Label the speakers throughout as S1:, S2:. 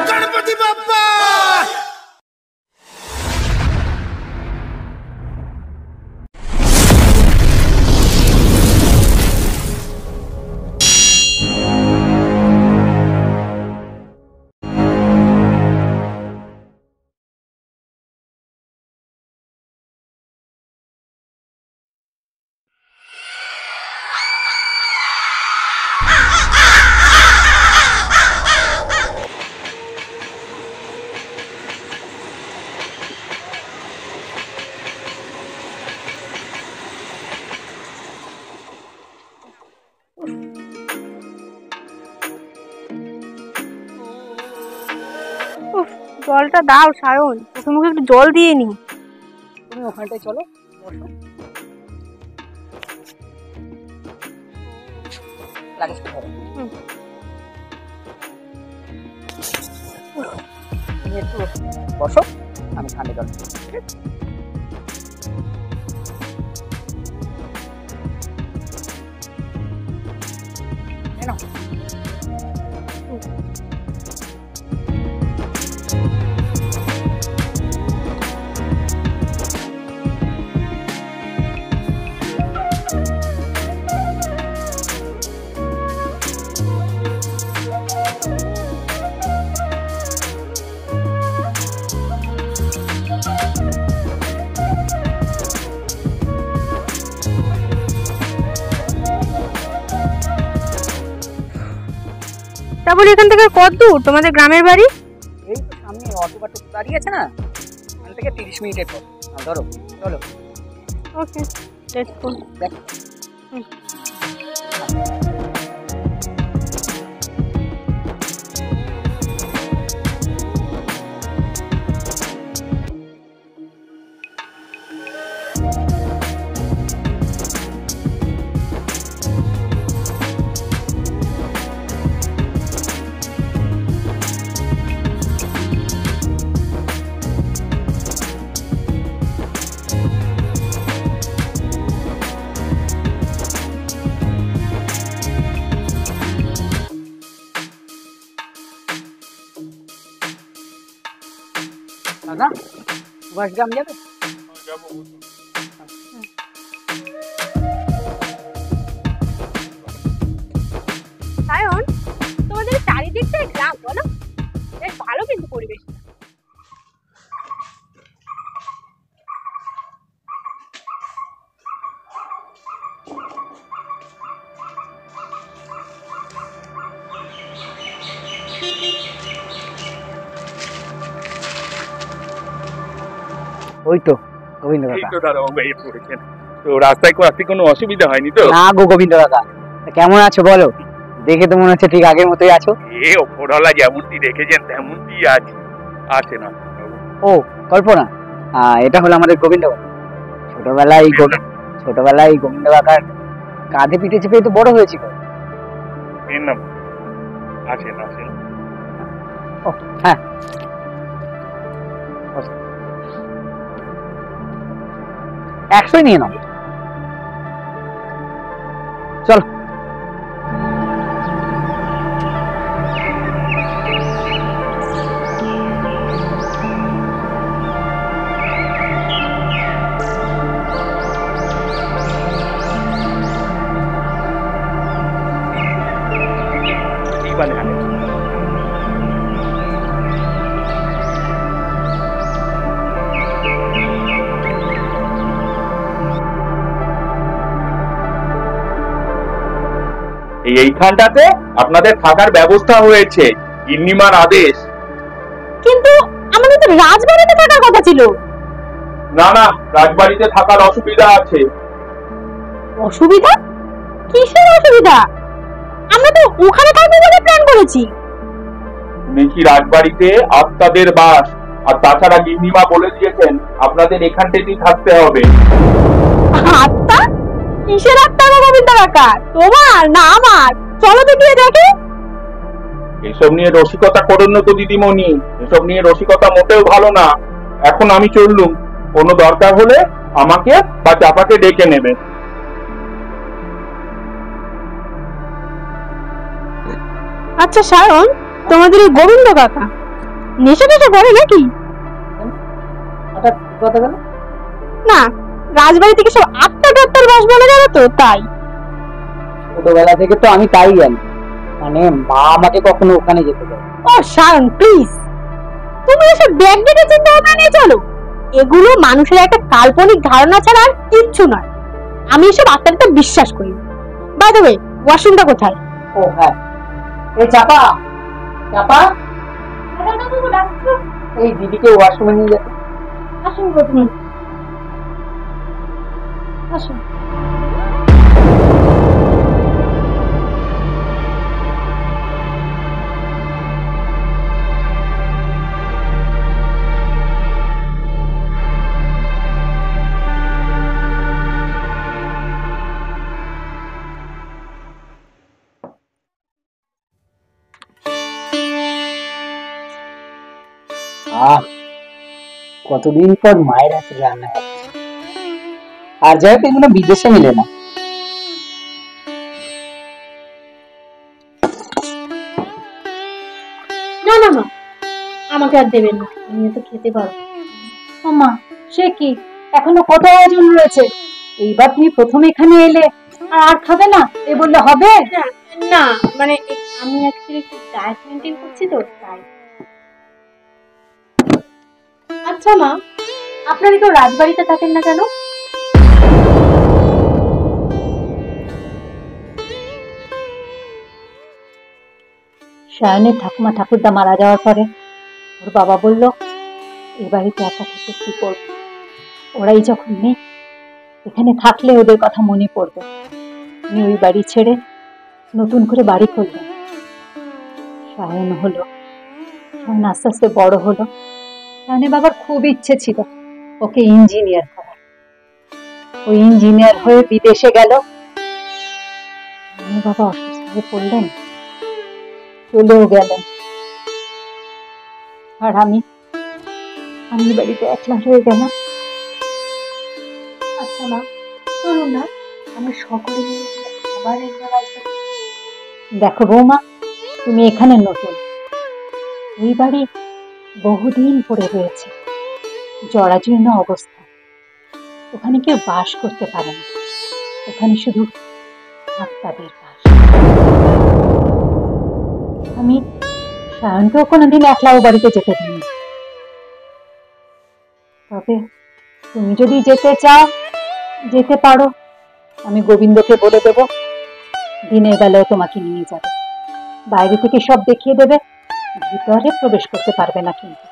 S1: गणपति बाप्पा।
S2: জলটা দাও সায়ন, চোখে মুখে একটু জল দিয়ে নি।
S3: তুমি ওখানটায় চলো, তুমি একটু বসো, আমি ঠান্ডা জল।
S2: তা বলি এখান থেকে কত দূর তোমাদের গ্রামের বাড়ি?
S3: এই তো সামনে অটো দাঁড়িয়ে আছে না, ওখান থেকে 30 মিনিটের পর। ধরো চলো।
S2: ওকে, লেটস গো।
S3: দাদা, সুভাষ গ্রাম যাবে?
S2: সায়ন, তোমাদের চারিদিকটাই গ্রাম বলো, বেশ ভালো কিন্তু পরিবেশ।
S3: ওই তো গোবিন্দ কাকা।
S4: এই তো দাদাবাবু এই পড়েছেন। তো রাস্তায় কোনো অসুবিধা হয়নি তো?
S3: না গো গোবিন্দ কাকা, কেমন আছো বলো? দেখে তো মনে হচ্ছে ঠিক আগের মতোই আছো।
S4: এ ওপরওয়ালা যেমনটি রেখেছেন তেমনটি আছে না।
S3: ও কল্পনা, এটা হলো আমাদের গোবিন্দ কাকা। ছোটবেলায় গোবিন্দ কাকার কাঁধে পিঠে চেপে তো বড় হয়েছিল।
S4: এর নাম আছেন।
S3: ও হ্যাঁ, একশোই নিয়ে নাও। চলো।
S4: এইখানটাতে আপনাদের থাকার ব্যবস্থা হয়েছে, গিন্নিমার আদেশ।
S2: কিন্তু আমাদের তো রাজবাড়িতে থাকার কথা ছিল।
S4: না রাজবাড়িতে থাকার অসুবিধা আছে।
S2: অসুবিধা? কিসের অসুবিধা? আমরা তো ওখানে থাকবো বলে প্ল্যান করেছি।
S4: দেখি রাজবাড়িতে আত্মাদের বাস, আর তাছাড়া গিন্নিমা বলে দিয়েছেন আপনাদের এখানটাতেই থাকতে হবে।
S2: আত্মা? কিসের আত্মা গোবিন্দ কাকা? তোমার না আমার? চলো তো গিয়ে দেখি।
S4: এসব নিয়ে রসিকতা করুন না তো দিদিমণি, এসব নিয়ে রসিকতা মোটেও ভালো না। এখন আমি চললুম, কোনো দরকার হলে আমাকে বা চাপাকে ডেকে নেবে।
S2: আচ্ছা সায়ন, তোমাদের এই গোবিন্দ কাকা নেশা টেশা করে নাকি?
S3: হঠাৎ কথা গেল?
S2: না, রাজবাড়ি থেকে সব আত্মা টাত্মার বাস বলে গেল তো তাই।
S3: ছোটবেলা থেকে তো আমি তাই জানি, মানে মা আমাকে কখনো ওখানে যেতে দেয়।
S2: ও সায়ন প্লিজ, তুমি এসব ব্যাকডেটের চিন্তা ভাবনা নিয়ে চলো। এগুলো মানুষের একটা কাল্পনিক ধারণা ছাড়া আর কিচ্ছু নয়। আমি এসব আত্মাটা বিশ্বাস করি। বাই দ্য ওয়ে, ওয়াশরুমটা কোথায়?
S3: ও হ্যাঁ, এই চাপা চাপা, এই দিদিকে ওয়াশরুমে নিয়ে যেতে।
S2: আসুন প্রথমে, আসুন।
S3: আহ, কতদিন পর মায়ের হাতে রান্না খাচ্ছি। আর যাই হোক, এগুলো বিদেশে মিলে না।
S2: না না মা, আমাকে আর দেবেন না, আমি তো খেতে পারবো।
S1: মা, সে কি, এখনো কত আয়োজন রয়েছে। এইবার তুমি প্রথম এখানে এলে আর খাবে না এ বললে হবে?
S2: না মানে আমি অ্যাকচুয়ালি একটু ডায়েট মেইনটেইন করছি তো তাই। আচ্ছা মা, আপনারা কেউ রাজবাড়িতে থাকেন না কেন?
S1: সায়নের ঠাকুমা ঠাকুরদা মারা যাওয়ার পরে ওর বাবা বলল এ বাড়িতে একা থেকে কি করবো, ওরাই যখন নেই, এখানে থাকলে ওদের কথা মনে পড়বে। উনি ওই বাড়ি ছেড়ে নতুন করে বাড়ি করলেন। সায়ন হলো, সায়ন আস্তে আস্তে বড় হলো। সায়নের বাবার খুব ইচ্ছে ছিল ওকে ইঞ্জিনিয়ার করার। ওই ইঞ্জিনিয়ার হয়ে বিদেশে গেল। সায়নের বাবা অসুস্থ হয়ে পড়লেন, চলেও গেলেন। আর আমি বাড়িতে একলা হয়ে গেলাম।
S2: আচ্ছা মা, চলুন না আমরা সকলে মিলে আবার একবার আসবো।
S1: দেখো বৌমা, তুমি এখানে নতুন, ওই বাড়ি বহুদিন পড়ে রয়েছে, জরাজীর্ণ অবস্থা। ওখানে কেউ বাস করতে পারে না, ওখানে শুধু আত্মাদের বাস। আমি সায়নকেও কোনোদিন একলা ও বাড়িতে যেতে দিইনি। তবে তুমি যদি যেতে চাও, যেতে পারো। আমি গোবিন্দকে বলে দেব দিনের বেলায় তোমাকে নিয়ে যাবে, বাইরে থেকে সব দেখিয়ে দেবে, ভিতরে প্রবেশ করতে পারবে না কিন্তু।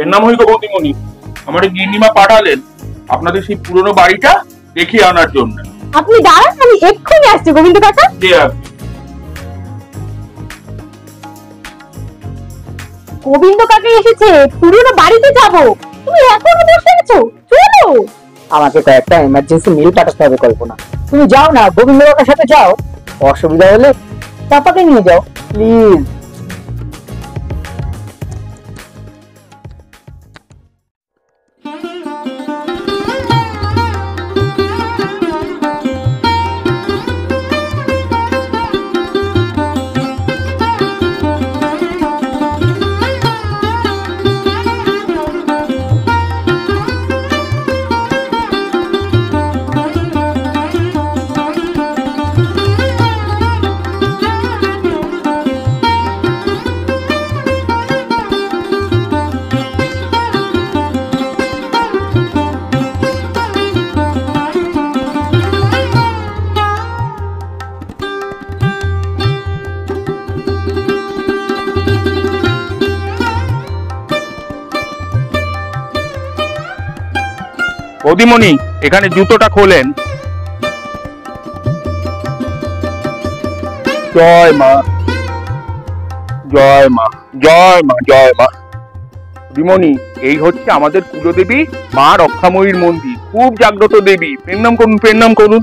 S4: এর নাম হইল বৌদিমণি। আমার এই গিন্নিমা পাঠালেন আপনাদের সেই পুরনো বাড়িটা দেখিয়ে আনার জন্য।
S2: আপনি দাঁড়ান, আমি এক্ষুনি আসছি গোবিন্দ কাকা।
S4: যে আপনি
S2: গোবিন্দ কাকা এসেছে, পুরনো বাড়িতে যাব। তুমি এখনো বসে আছো, চলো।
S3: আমাকে কয়েকটা এমার্জেন্সি মেল পাঠাতে হবে কল্পনা। তুমি যাও না, গোবিন্দ কাকার সাথে যাও। অসুবিধা হলে পাপাকে নিয়ে যাও প্লিজ।
S4: বৌদিমণি এখানে জুতোটা খোলেন। জয় মা, জয় মা, জয় মা, জয় মা। বৌদিমণি এই হচ্ছে আমাদের কুলদেবী মা রক্ষাময়ীর মন্দির, খুব জাগ্রত দেবী। প্রণাম করুন, প্রণাম করুন।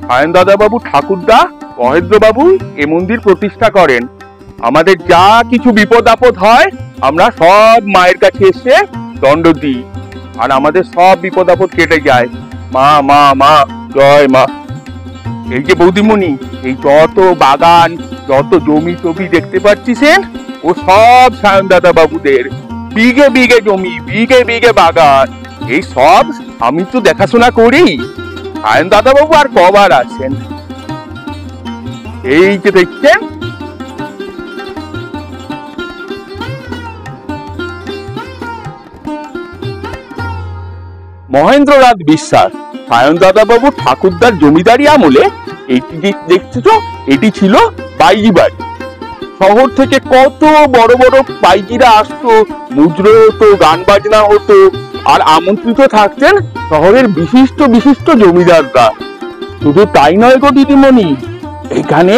S4: সায়ন দাদা বাবু ঠাকুরদা মহেন্দ্র বাবু এ মন্দির প্রতিষ্ঠা করেন। আমাদের যা কিছু বিপদ আপদ হয় আমরা সব মায়ের কাছে এসে দণ্ড দিই, আর আমাদের সব বিপদ আপদ কেটে যায়। মা মা মা, জয় মা। এই যে বৌদিমণি, এই যত বাগান, যত জমি টমি দেখতে পাচ্ছিসেন, ও সব সায়ন দাদা বাবুদের। বিঘে বিঘে জমি, বিঘে বিঘে বাগান, এই সব আমি তো দেখাশোনা করি। সায়ন দাদা বাবু আর কবার আছেন? এই যে দেখছেন, মহেন্দ্রনাথ বিশ্বাস সায়ন দাদা বাবু ঠাকুরদার জমিদারি আমলে এটি দেখতেছ, এটি ছিল বাইজি বাড়ি। শহর থেকে কত বড় বড় বাইজিরা আসতো, মুদ্রা হতো, গান বাজনা হতো, আর আমন্ত্রিত থাকতেন শহরের বিশিষ্ট বিশিষ্ট জমিদাররা। শুধু তাই নয় গো দিদিমণি, এখানে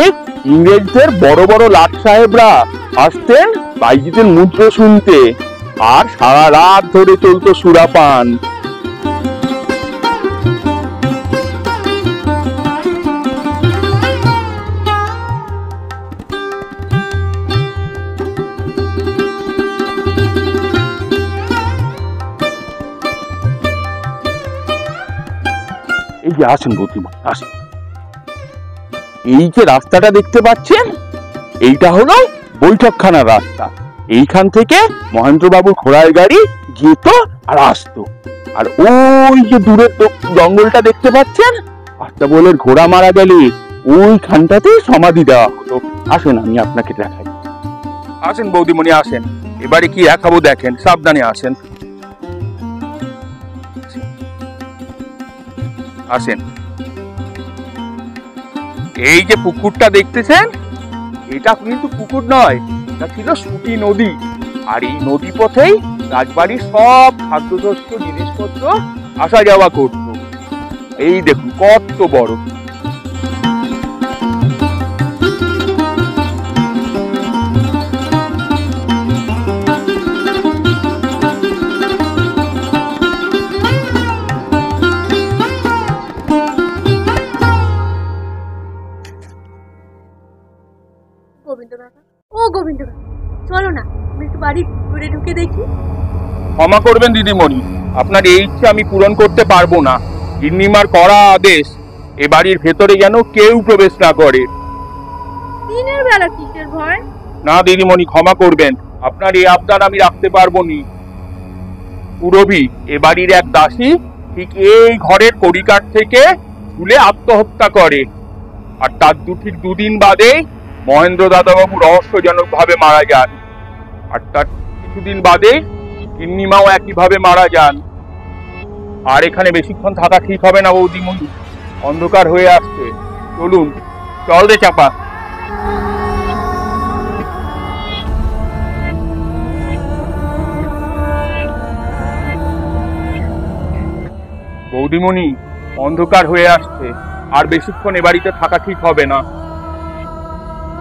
S4: ইংরেজদের বড় বড় লাট সাহেবরা আসতেন বাইজিদের মুদ্রা শুনতে, আর সারা রাত ধরে চলতো সুরাপান। এই যে আসেন বৌদিমণি, আসেন। এই যে রাস্তাটা দেখতে পাচ্ছেন, এইটা হলো বৈঠকখানার রাস্তা। এইখান থেকে মহেন্দ্র বাবুর ঘোড়ার গাড়ি যেত আর আসতো। আর ওই যে দূরের জঙ্গলটা দেখতে পাচ্ছেন, আচ্ছা বলে ঘোড়া মারা গেলে ওইখানটাতেই সমাধি দেওয়া হতো। আসেন আমি আপনাকে দেখাই। আসেন বৌদিমণি আসেন, এবারে কি দেখাবো দেখেন, সাবধানে আসেন। আসেন। এই যে পুকুরটা দেখতেছেন, এটা কিন্তু পুকুর নয়, এটা ছিল সুটি নদী। আর এই নদী পথেই রাজবাড়ির সব খাদ্যশস্য জিনিসপত্র আসা যাওয়া করত। এই দেখুন কত বড়।
S2: গোবিন্দ কাকা, ও গোবিন্দ কাকা, চলো না আমি একটু বাড়ি ঘুরে ঢুকে দেখি।
S4: ক্ষমা করবেন দিদিমণি, আপনার এই ইচ্ছে আমি পূরণ করতে পারবো না। গিন্নিমার কড়া আদেশ, এ বাড়ির ভেতরে যেন কেউ প্রবেশ না করে।
S2: দিনের বেলা কিসের ভয়?
S4: না দিদিমণি, ক্ষমা করবেন, আপনার এই আবদার আমি রাখতে পারবো নি। পুরবী এ বাড়ির এক দাসী ঠিক এই ঘরের কড়িকাঠ থেকে ঝুলে আত্মহত্যা করে, আর তার ঠিক দুদিন বাদে মহেন্দ্র দাদাবাবু রহস্যজনক ভাবে মারা যান। আর তার কিছুদিন বাদে গিন্নিমাও একইভাবে মারা যান। আর এখানে বেশিক্ষণ থাকা ঠিক হবে না বৌদিমণি, অন্ধকার হয়ে আসছে। চলুন, চল রে চাপা। বৌদিমণি অন্ধকার হয়ে আসছে, আর বেশিক্ষণ এ বাড়িতে থাকা ঠিক হবে না।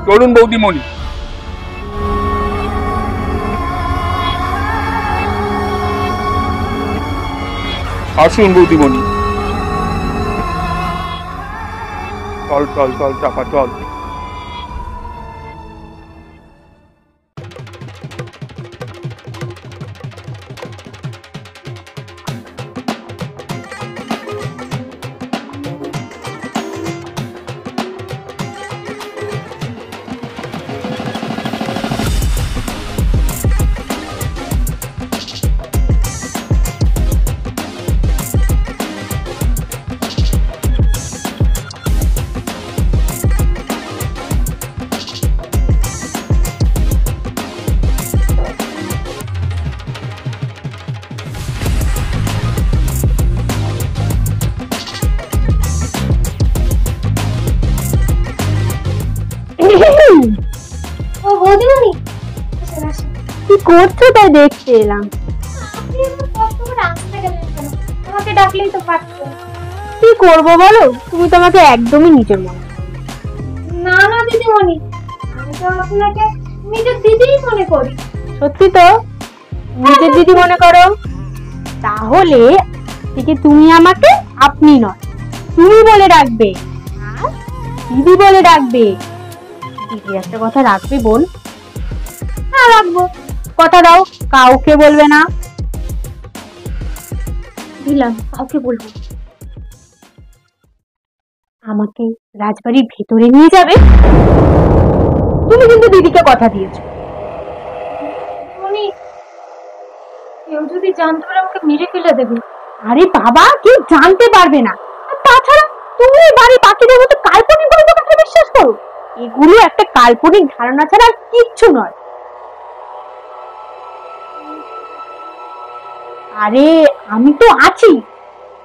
S4: চলুন বৌদিমণি। আসুন বৌদিমণি, চল চল চল চাপা চল।
S2: ও বৌদিমণি, কি করছো তাই দেখতে এলাম। ডাকলেই তো পারতো। কি করবো বলো, তুমি তো আমাকে একদমই নিজের মনে করো। না না দিদিমণি, আমি তো আপনাকে নিজের দিদিই মনে করি। সত্যি তো নিজের দিদি মনে করো? তাহলে থেকে তুমি আমাকে আপনি নয় তুমি বলে ডাকবে, দিদি বলে ডাকবে। দিদি একটা কথা রাখবে বোন? হ্যাঁ রাখবো। কথা দাও কাউকে বলবে না। দিলাম, কাউকে বলবো। আমাকে রাজবাড়ির ভেতরে নিয়ে যাবে? তুমি কিন্তু দিদিকে কথা দিয়েছো। কেউ যদি জানতে পারে আমাকে মেরে ফেলে দেবে। আরে বাবা, কেউ জানতে পারবে না। আর তাছাড়া তুমি বাড়ি বাকিদের মতো কাল্পনিক গল্প কথা বিশ্বাস করো? এগুলো একটা কাল্পনিক ধারণা ছাড়া আর কিচ্ছু নয়। আরে আমি তো আছি,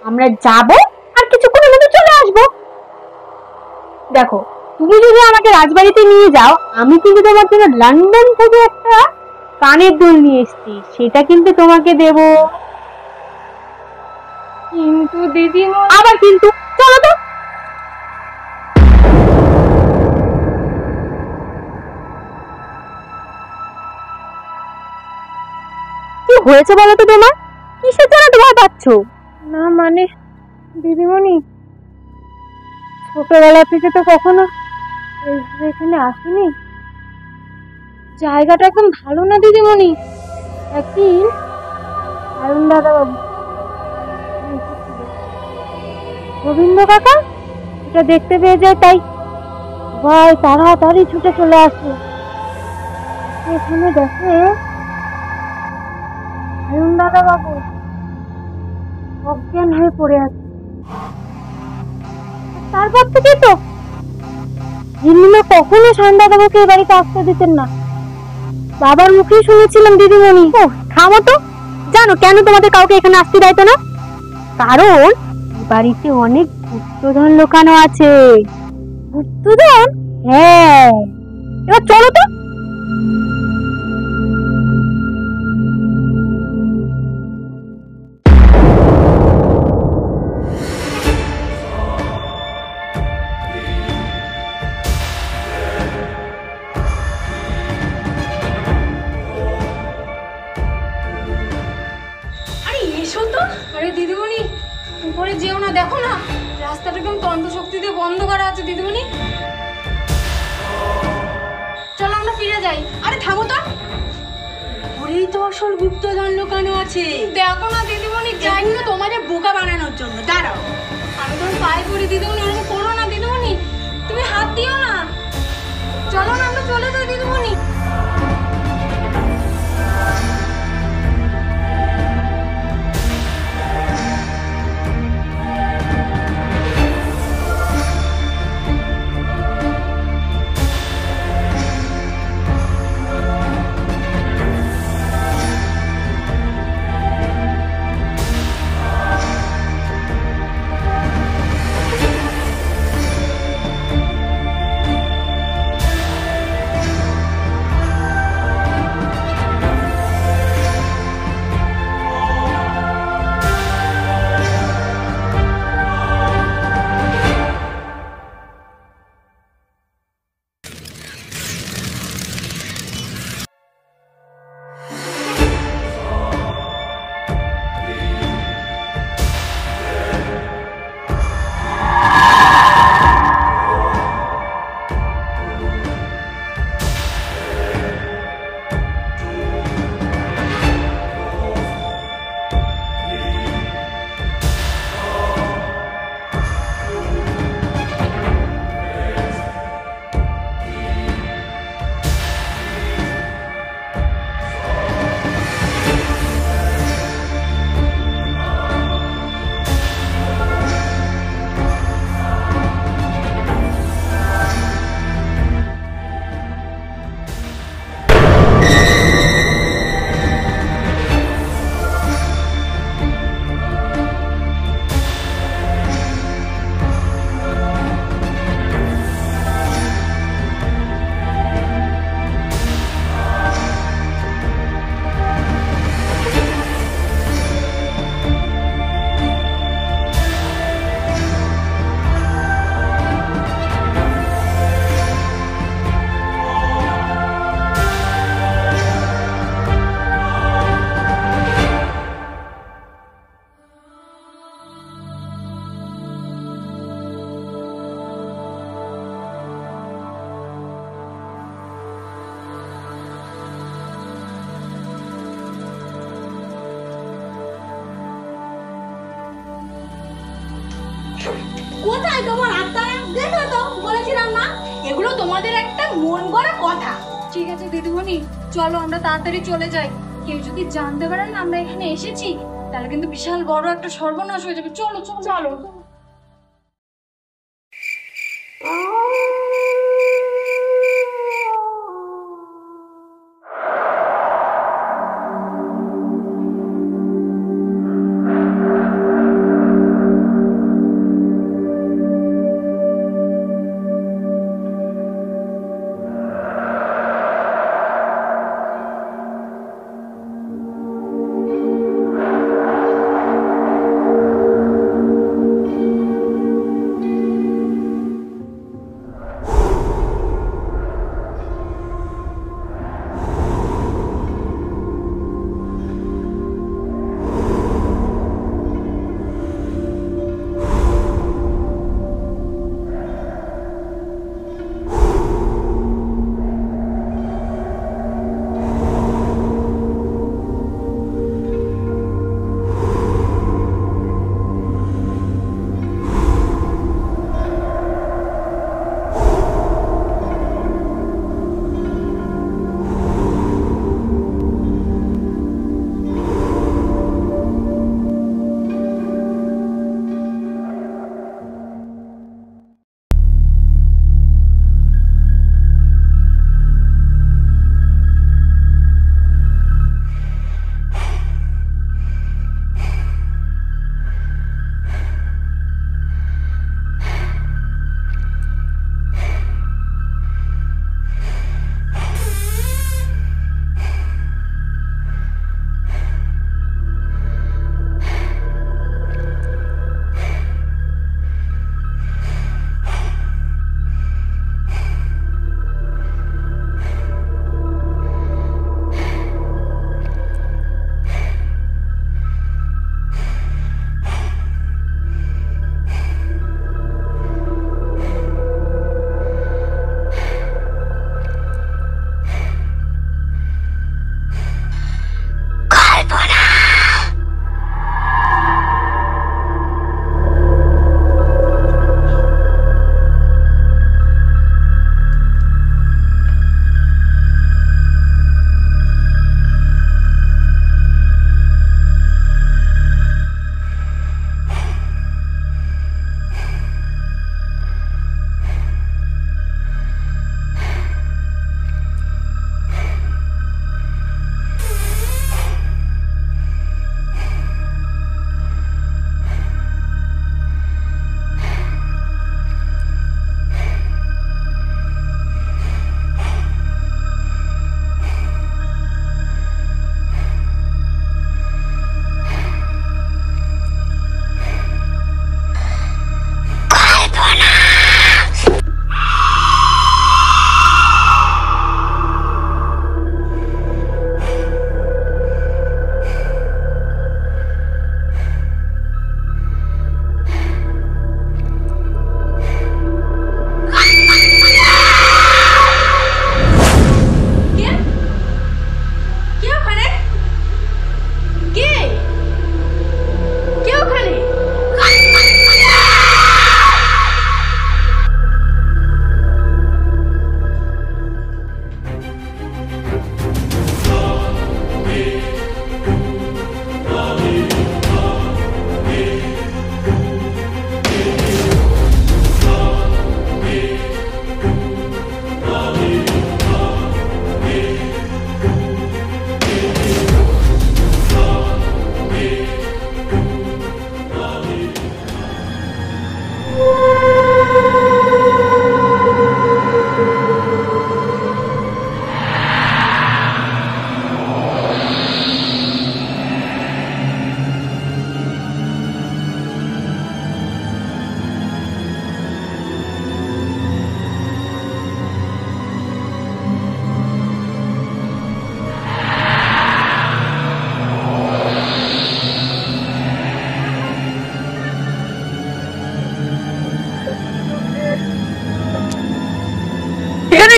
S2: আমরা যাব আর কিছুক্ষণের মধ্যে চলে আসবো। দেখো, তুমি যদি আমাকে রাজবাড়িতে নিয়ে যাও, আমি কিন্তু তোমার জন্য লন্ডন থেকে একটা কানের দুল নিয়ে এসেছি, সেটা কিন্তু তোমাকে দেব। কিন্তু দিদি, আবার কিন্তু, চলো তো। কি হয়েছে বলো তো তোমার? কিসের জন্য ভয় পাচ্ছ? না মানে দিদিমণি, ছোটবেলা থেকে তো কখনো এখানে আসিনি, জায়গাটা একদম ভালো না দিদিমণি। একদিন অরুণ দাদাবাবু, গোবিন্দ কাকা এটা দেখতে পেয়ে যায়, তাই ভাই তাড়াতাড়ি ছুটে চলে আসে। এখানে দেখে অরুণ দাদাবাবু অজ্ঞান হয়ে পড়ে আছে। তারপর থেকে তো জিম্মিমা কখনো সান্দাদাবাবুকে এই বাড়িতে আসতে দিতেন না। বাবার মুখেই শুনেছিলাম দিদিমণি। ও থামো তো, জানো কেন তোমাদের কাউকে এখানে আসতে দেয় না? কারণ এই বাড়িতে অনেক গুপ্তধন লুকানো আছে। গুপ্তধন? হ্যাঁ, এবার চলো তো।
S5: আরে দিদিমণি, উপরে যেও না, দেখো না রাস্তাটা একদম তন্ত্র শক্তি দিয়ে বন্ধ করা আছে দিদিমণি। চলো আমরা ফিরে যাই। আরে থামো তো, ওরেই তো আসল গুপ্তধন লুকানো আছে। দেখো না দিদিমণি, যাই না তোমাদের বোকা বানানোর জন্য। দাঁড়াও, আমি তোমার পায়ে পড়ি দিদিমণি, ওরকম করো না দিদিমণি, তুমি হাত দিও না। চলো না আমরা চলে যাই দিদিমণি। তোমার হাতটা দেখো তো, বলেছিলাম না এগুলো তোমাদের একটা মন গড়া কথা।
S6: ঠিক আছে দিদিমণি, চলো আমরা তাড়াতাড়ি চলে যাই। কেউ যদি জানতে পারে না আমরা এখানে এসেছি, তাহলে কিন্তু বিশাল বড় একটা সর্বনাশ হয়ে যাবে। চলো চলো চলো।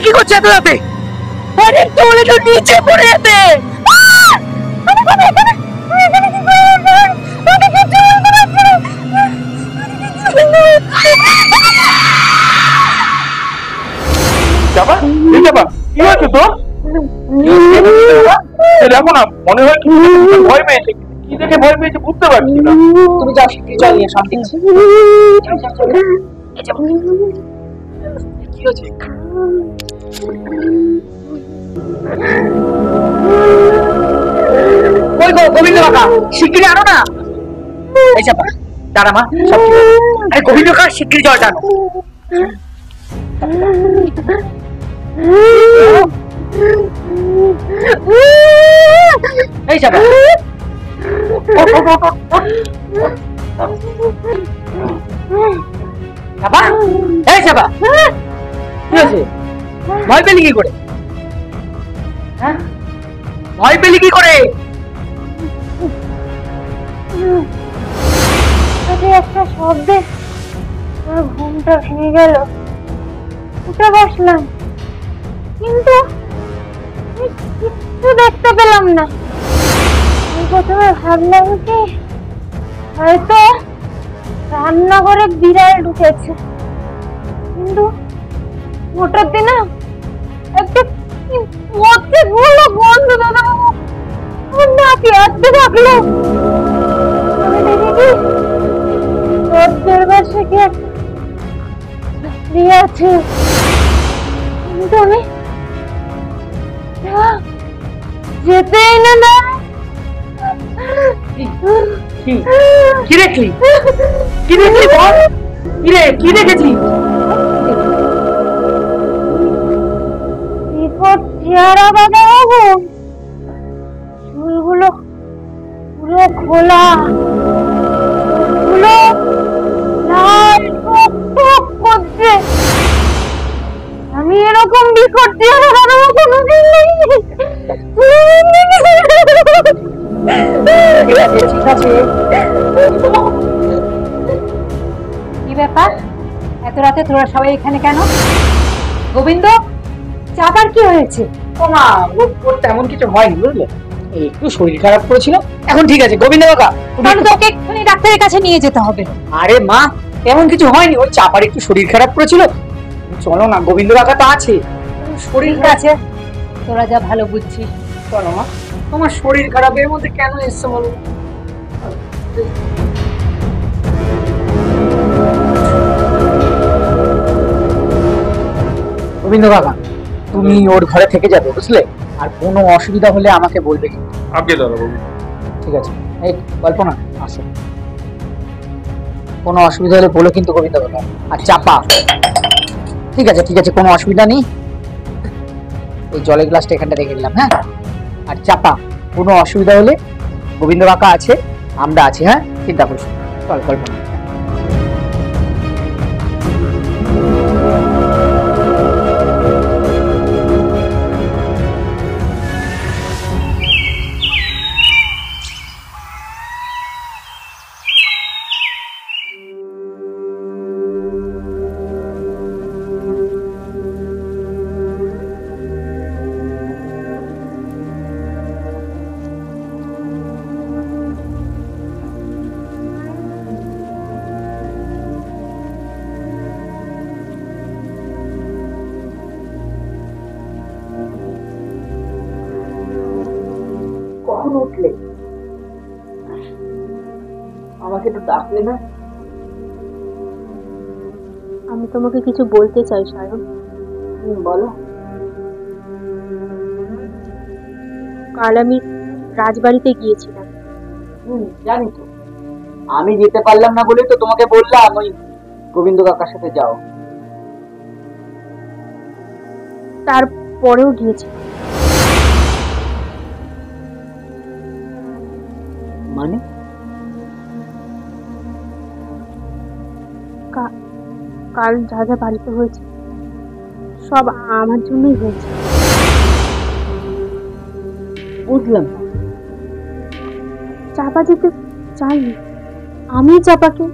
S3: কি করছে এত রাতে? আরে তোলে তো নিচে পড়ে যেতে। আমি কিছু বলতে পারছি না।
S4: চাপা কি হয়েছে তো? দেখো না, মনে হয় কি ভয় পেয়েছে, কি দেখে ভয় পেয়েছে বুঝতে পারছি না।
S3: তুমি যাও, শিগগিরই জল নিয়ে শান্তি। কি হয়েছে? কই গো গোবিন্দ কাকা, শিগগিরই আনো না। এই চাপা দাঁড়া মা, সব ঠিক আছে। আরে গোবিন্দ কাকা শিগগিরই জল টানো। এই চাপা চাপা, এই চাপা কি হয়েছে? ভয় পেলি কি করে? হ্যাঁ, ভয় পেলি কি করে?
S2: একটা শব্দে আমার ঘুমটা ভেঙে গেল, উঠে বসলাম, কিন্তু কিচ্ছু দেখতে পেলাম না। আমি প্রথমে ভাবলাম কি হয়তো রান্নাঘরে বিড়াল ঢুকেছে, কিন্তু হঠাৎই না একটা মরতে গুলো গন্ধ দাদা নাকি আসতে থাকলো। আমি দেখি দরজার পাশে কি দাঁড়িয়ে আছে, কিন্তু আমি যেতেই না।
S3: কি দেখলি? কি দেখলি বল? কি রে, কি দেখেছি?
S2: বিপদ চেহারা বাবা বাবু, চুলগুলো পুরো খোলা, গুলো লাল টক টক করছে। আমি এরকম বিকট চেহারা বাবা কোনোদিন দেখিনি।
S1: কি ব্যাপার, এত রাতে তোরা সবাই এখানে কেন? গোবিন্দ, চাপার কি হয়েছে?
S3: ও মা, ওর তেমন কিছু হয়নি বুঝলে, একটু শরীর খারাপ করেছিল, এখন ঠিক আছে। গোবিন্দ কাকা,
S1: তাহলে তোকে এক্ষুনি ডাক্তারের কাছে নিয়ে যেতে হবে।
S3: আরে মা, তেমন কিছু হয়নি, ওই চাপার একটু শরীর খারাপ করেছিল। চলো না, গোবিন্দ কাকা তো আছে। শরীর
S1: ঠিক আছে, তোরা যা ভালো বুঝছিস।
S3: চলো মা, তোমার শরীর খারাপের মধ্যে কেন এসছো বলো? গোবিন্দ কাকা, তুমি ওর ঘরে থেকে যাবে বুঝলে, আর কোনো অসুবিধা হলে আমাকে বলবে কিন্তু।
S4: আগে দাদা বাবু।
S3: ঠিক আছে, এই কল্পনা আসো, কোনো অসুবিধা হলে বলো কিন্তু গোবিন্দ কাকা। আর চাপা, ঠিক আছে ঠিক আছে, কোনো অসুবিধা নেই। এই জলের গ্লাসটা এখানটা রেখে দিলাম, হ্যাঁ। আর চাপা, কোনো অসুবিধা হলে গোবিন্দ কাকা আছে, আমরা আছি, হ্যাঁ, চিন্তা করিস না। চল কল্পনা। কখন উঠলে? আমাকে তো ডাকলে না।
S2: আমি তোমাকে কিছু বলতে চাই সায়ন।
S3: বলো।
S2: কাল আমি রাজবাড়িতে গিয়েছিলাম।
S3: জানি তো, আমি যেতে পারলাম না বলে তো তোমাকে বললাম ওই গোবিন্দ কাকার সাথে যাও।
S2: তারপরেও গিয়েছিলাম।
S3: মানে?
S2: কাল যা যা বাড়িতে হয়েছে সব আমার জন্যই হয়েছে।
S3: বুঝলাম।
S2: চাপা যেতে চাইনি, আমি চাপাকে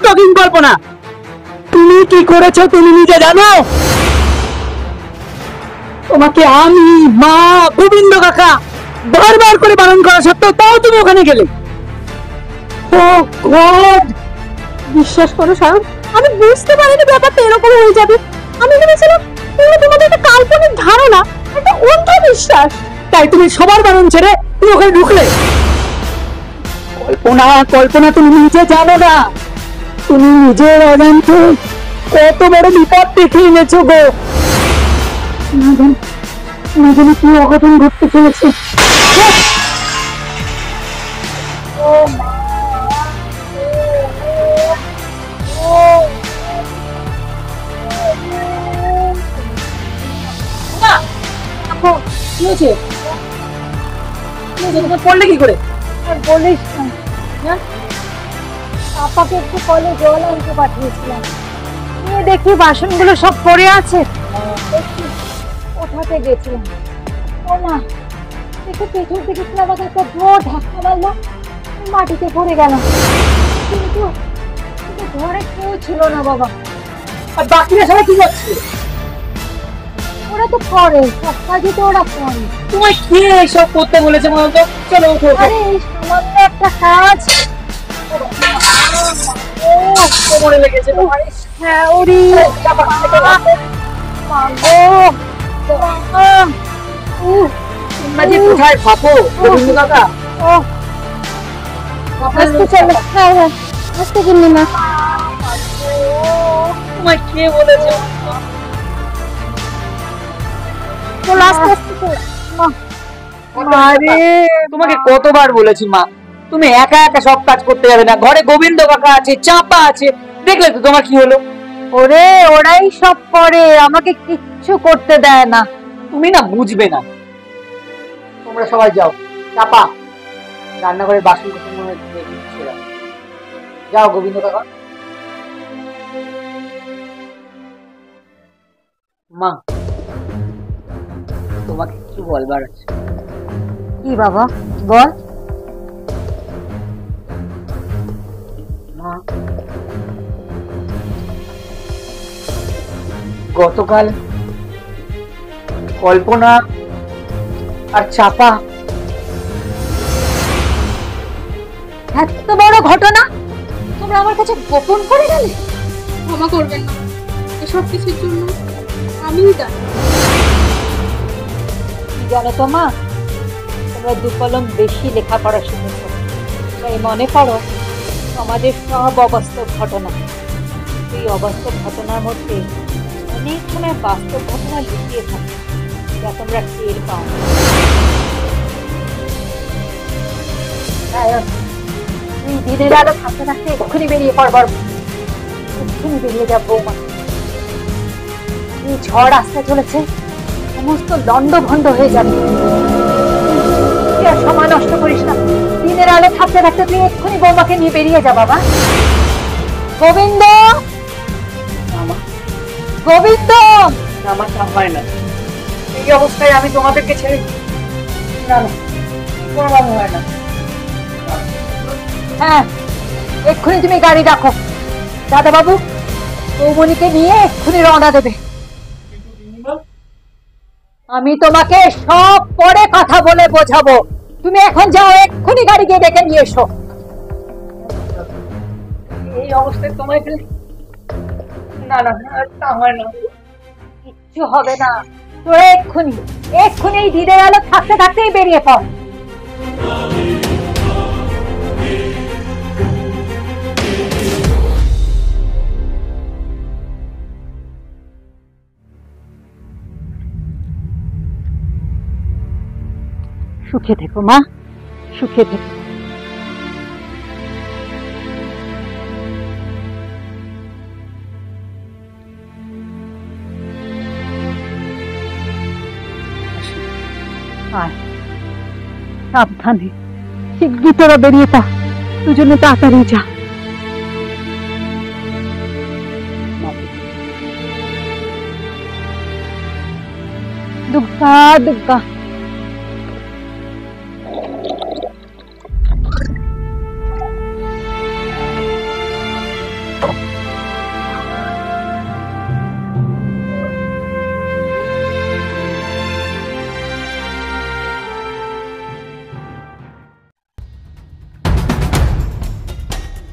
S3: টকিং কল্পনা, তুমি কি করেছো তুমি নিজে জানো? তোমাকে আমি, মা, গোবিন্দ কাকা বারবার করে বারণ করা সত্ত্বেও তাও তুমি ওখানে গেলে। ও গড!
S2: বিশ্বাস করো সায়ন, আমি বুঝতে পারিনি ব্যাপারটা এরকম হয়ে যাবে। আমি ভেবেছিলাম এগুলো তোমাদের একটা কাল্পনিক ধারণা, একটা অন্ধবিশ্বাস।
S3: তাই তুমি সবার বারণ ছেড়ে তুমি ওখানে ঢুকলে। কল্পনা, কল্পনা তুমি নিজে জানো না, তুমি নিজের অজান্তে কত বড় বিপদ দেখে এনেছো গো। না জানি কি অঘটন ঘটতে চলেছে। কি হয়েছে? তোমার পড়লে কি করে?
S1: বলিস না, পাপাকে একটু কলে জল আনতে পাঠিয়েছিলাম, নিয়ে দেখি বাসনগুলো সব পড়ে আছে, একটু ওঠাতে গেছিলাম। ও মা, একটু পেছন থেকে আমাকে একটা জোর ধাক্কা মারলো, মাটিতে পড়ে গেল। কিন্তু ঘরে কেউ ছিল না বাবা।
S3: আর বাকিরা সবাই কি করছে?
S1: ওরা তো করে, সব কাজই তো ওরা করে।
S3: তোমায় কে এসব করতে বলেছে বলতো? চলো উঠো।
S1: আরে এই সামান্য একটা কাজ।
S3: কোমরে লেগেছে তোমার।
S1: হ্যাঁ ওরি
S3: মাঝে কোথায় ভাবো গোবিন্দ কাকা?
S1: আস্তে চলো। হ্যাঁ হ্যাঁ আস্তে কিনলি না।
S3: তোমায় কে বলেছে?
S1: চলো আস্তে আস্তে চলো।
S3: আরে তোমাকে কতবার বলেছি মা, তুমি একা একা সব কাজ করতে যাবে না, ঘরে গোবিন্দ কাকা আছে, চাপা আছে, দেখলে তো তোমার কি হলো।
S1: ওরে ওরাই সব করে, আমাকে কিচ্ছু করতে দেয় না।
S3: তুমি না বুঝবে না। তোমরা সবাই যাও, চাপা রান্নাঘরের বাসন কোসন মনে যাও গোবিন্দ কাকা। মা তোমাকে কিছু বলবার আছে।
S1: কি বাবা বল।
S3: মা গতকাল কল্পনা আর চাপা
S1: এত বড় ঘটনা তোমরা আমার কাছে গোপন করে গেলে।
S6: ক্ষমা করবেন না, এসব কিছুর জন্য আমিই দায়ী।
S1: জানো তো মা, তোমরা দু কলম বেশি লেখাপড়া শিখেছ, তাই মনে করো সমাজের সব অবাস্তব ঘটনা। এই অবাস্তব ঘটনার মধ্যে অনেক সময় বাস্তব ঘটনা লুকিয়ে থাকে, যা তোমরা টের পাও। তুই দিনের আলো থাকতে থাকতে এক্ষুনি বেরিয়ে পড়বার, এক্ষুনি বেরিয়ে যাবো বৌমা। এই ঝড় আসতে চলেছে, সমস্ত লন্ডভন্ড হয়ে যাবে। তুই আর সময় নষ্ট করিস না, দিনের আলো থাকতে থাকতে তুই এক্ষুনি বৌমাকে নিয়ে বেরিয়ে যা বাবা। গোবিন্দ, গোবিন্দ!
S3: আমার তা হয় না, এই অবস্থায় আমি তোমাদেরকে ছেড়ে না না, কোনোভাবে হয় না।
S1: হ্যাঁ এক্ষুনি তুমি গাড়ি রাখো, দাদা বাবু বৌমনিকে নিয়ে এক্ষুনি রওনা দেবে। আমি তোমাকে সব পরে কথা বলে বোঝাবো, তুমি এখন যাও, এক্ষুনি গাড়ি গিয়ে ডেকে নিয়ে এসো।
S3: এই অবস্থায় তোমায় ফেলে না না, তা হয় না।
S1: কিচ্ছু হবে না, তো এক্ষুনি এক্ষুনি এই দিনের আলো থাকতে থাকতেই বেরিয়ে পড়। সুখে থেকো মা, সুখে থেকো। সাবধানে, শিগগির তোরা বেরিয়ে পা, দুজনে তাড়াতাড়ি যা। দুগ্গা দুগ্গা।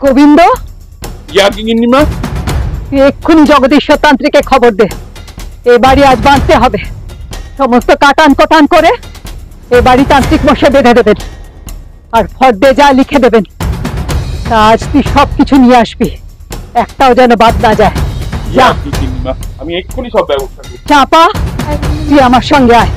S1: গোবিন্দ,
S4: ইয়া গিন্নিমা।
S1: তুই এক্ষুনি জগদীশ্বর তান্ত্রিকে খবর দে, এ বাড়ি আজ বাঁধতে হবে। সমস্ত কাটান কোটান করে এ বাড়ি তান্ত্রিক মশাই বেঁধে দেবেন, আর ফর্দে যা লিখে দেবেন তা আজ তুই সবকিছু নিয়ে আসবি, একটাও যেন বাদ না যায়। যা
S4: গিন্নিমা, আমি এক্ষুনি সব ব্যবস্থা করছি।
S1: চাপা, তুই আমার সঙ্গে আয়।